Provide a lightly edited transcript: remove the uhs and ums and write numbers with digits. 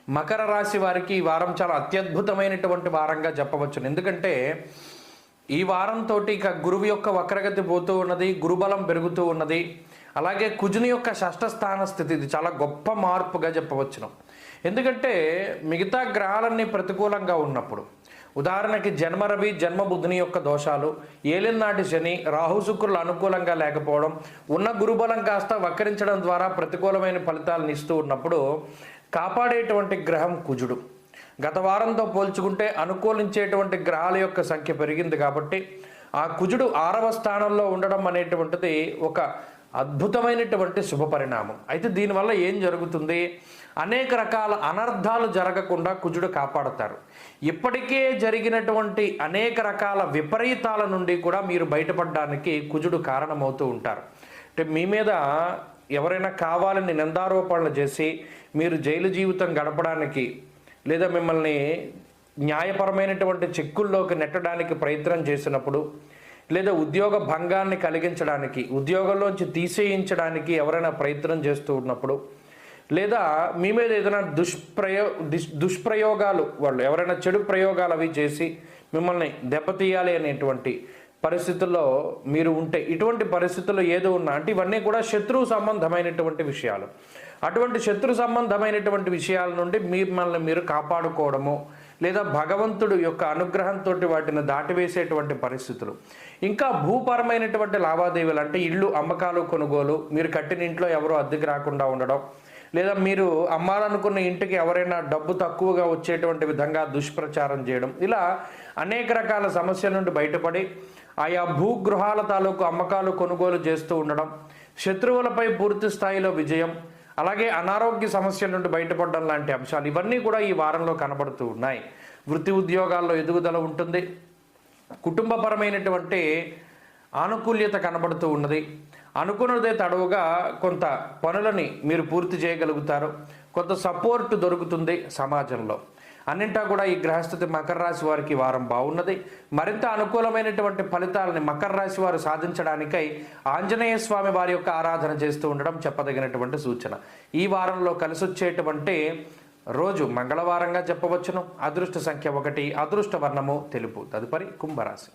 మకర రాశి వారికి ఈ వారం చాలా అత్యద్భుతమైనటువంటి వారంగా చెప్పవచ్చును. ఎందుకంటే ఈ వారంతో ఇక గురువు యొక్క వక్రగతి పోతూ ఉన్నది, గురుబలం పెరుగుతూ ఉన్నది. అలాగే కుజుని యొక్క షష్ఠ స్థాన స్థితి, ఇది చాలా గొప్ప మార్పుగా చెప్పవచ్చును. ఎందుకంటే మిగతా గ్రహాలన్నీ ప్రతికూలంగా ఉన్నప్పుడు, ఉదాహరణకి జన్మరవి జన్మ బుధుని యొక్క దోషాలు, ఏలినాటి శని, రాహు శుక్రులు అనుకూలంగా లేకపోవడం, ఉన్న గురుబలం కాస్త వక్రించడం ద్వారా ప్రతికూలమైన ఫలితాలను ఇస్తూ ఉన్నప్పుడు కాపాడేటువంటి గ్రహం కుజుడు. గత వారంతో పోల్చుకుంటే అనుకూలించేటువంటి గ్రహాల యొక్క సంఖ్య పెరిగింది కాబట్టి ఆ కుజుడు 6వ స్థానంలో ఉండడం అనేటువంటిది ఒక అద్భుతమైనటువంటి శుభ పరిణామం. అయితే దీనివల్ల ఏం జరుగుతుంది? అనేక రకాల అనర్థాలు జరగకుండా కుజుడు కాపాడతారు. ఇప్పటికే జరిగినటువంటి అనేక రకాల విపరీతాల నుండి కూడా మీరు బయటపడడానికి కుజుడు కారణమవుతూ ఉంటారు. అంటే మీ మీద ఎవరైనా కావాలని నిందారోపణలు చేసి మీరు జైలు జీవితం గడపడానికి, లేదా మిమ్మల్ని న్యాయపరమైనటువంటి చిక్కుల్లోకి నెట్టడానికి ప్రయత్నం చేసినప్పుడు, లేదా ఉద్యోగ భంగాన్ని కలిగించడానికి, ఉద్యోగంలోంచి తీసేయించడానికి ఎవరైనా ప్రయత్నం చేస్తూ ఉన్నప్పుడు, లేదా మీ మీద ఏదైనా దుష్ప్రయోగాలు, వాళ్ళు ఎవరైనా చెడు ప్రయోగాలు అవి చేసి మిమ్మల్ని దెబ్బతీయాలి అనేటువంటి పరిస్థితుల్లో మీరు ఉంటే, ఇటువంటి పరిస్థితుల్లో ఏదో ఉన్నా అంటే ఇవన్నీ కూడా శత్రువు సంబంధమైనటువంటి విషయాలు. అటువంటి శత్రు సంబంధమైనటువంటి విషయాల నుండి మిమ్మల్ని మీరు కాపాడుకోవడము, లేదా భగవంతుడు యొక్క అనుగ్రహంతో వాటిని దాటివేసేటువంటి పరిస్థితులు. ఇంకా భూపరమైనటువంటి లావాదేవీలు అంటే ఇల్లు అమ్మకాలు కొనుగోలు, మీరు కట్టిన ఇంట్లో ఎవరో అద్దెకి రాకుండా ఉండడం, లేదా మీరు అమ్మాలనుకున్న ఇంటికి ఎవరైనా డబ్బు తక్కువగా వచ్చేటువంటి విధంగా దుష్ప్రచారం చేయడం, ఇలా అనేక రకాల సమస్యల నుండి బయటపడి ఆయా భూగృహాల తాలూకు అమ్మకాలు కొనుగోలు చేస్తూ ఉండడం, శత్రువులపై పూర్తి స్థాయిలో విజయం, అలాగే అనారోగ్య సమస్యల నుండి బయటపడడం లాంటి అంశాలు ఇవన్నీ కూడా ఈ వారంలో కనబడుతూ ఉన్నాయి. వృత్తి ఉద్యోగాల్లో ఎదుగుదల ఉంటుంది. కుటుంబపరమైనటువంటి ఆనుకూల్యత కనబడుతూ ఉన్నది. అనుకున్నదే తడవుగా కొంత పనులని మీరు పూర్తి చేయగలుగుతారు. కొంత సపోర్ట్ దొరుకుతుంది సమాజంలో. అన్నింటా కూడా ఈ గ్రహస్థితి మకర రాశి వారికి వారం బాగున్నది. మరింత అనుకూలమైనటువంటి ఫలితాలని మకర రాశి వారు సాధించడానికై ఆంజనేయ స్వామి వారి యొక్క ఆరాధన చేస్తూ ఉండడం చెప్పదగినటువంటి సూచన. ఈ వారంలో కలిసొచ్చేటువంటి రోజు మంగళవారంగా చెప్పవచ్చును. అదృష్ట సంఖ్య 1, అదృష్ట వర్ణము తెలుపు. తదుపరి కుంభరాశి.